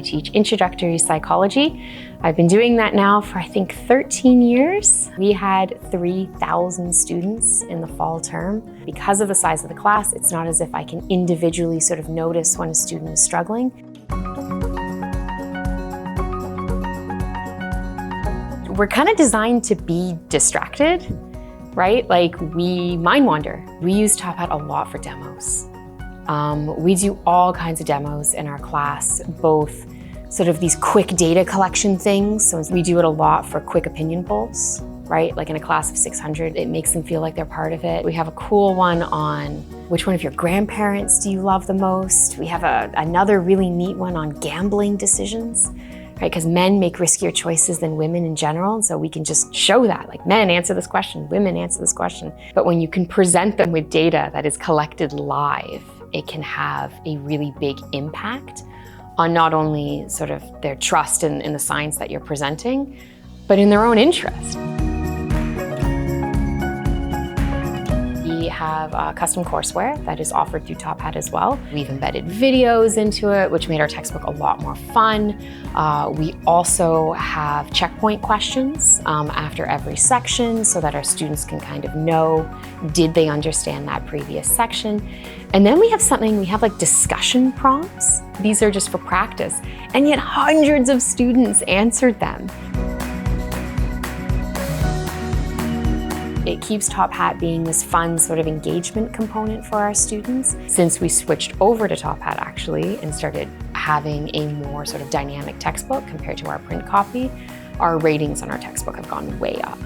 I teach introductory psychology. I've been doing that now for I think 13 years. We had 3,000 students in the fall term. Because of the size of the class, it's not as if I can individually sort of notice when a student is struggling. We're kind of designed to be distracted, right? Like we mind wander. We use Top Hat a lot for demos. We do all kinds of demos in our class, both sort of these quick data collection things. So we do it a lot for quick opinion polls, right? Like in a class of 600, it makes them feel like they're part of it. We have a cool one on which one of your grandparents do you love the most? We have another really neat one on gambling decisions, right? Because men make riskier choices than women in general. And so we can just show that, like men answer this question, women answer this question. But when you can present them with data that is collected live, it can have a really big impact on not only sort of their trust in the science that you're presenting, but in their own interest. We have custom courseware that is offered through Top Hat as well. We've embedded videos into it, which made our textbook a lot more fun. We also have checkpoint questions after every section so that our students can kind of know, did they understand that previous section? And then we have like discussion prompts. These are just for practice, and yet hundreds of students answered them. It keeps Top Hat being this fun sort of engagement component for our students. Since we switched over to Top Hat actually and started having a more sort of dynamic textbook compared to our print copy, our ratings on our textbook have gone way up.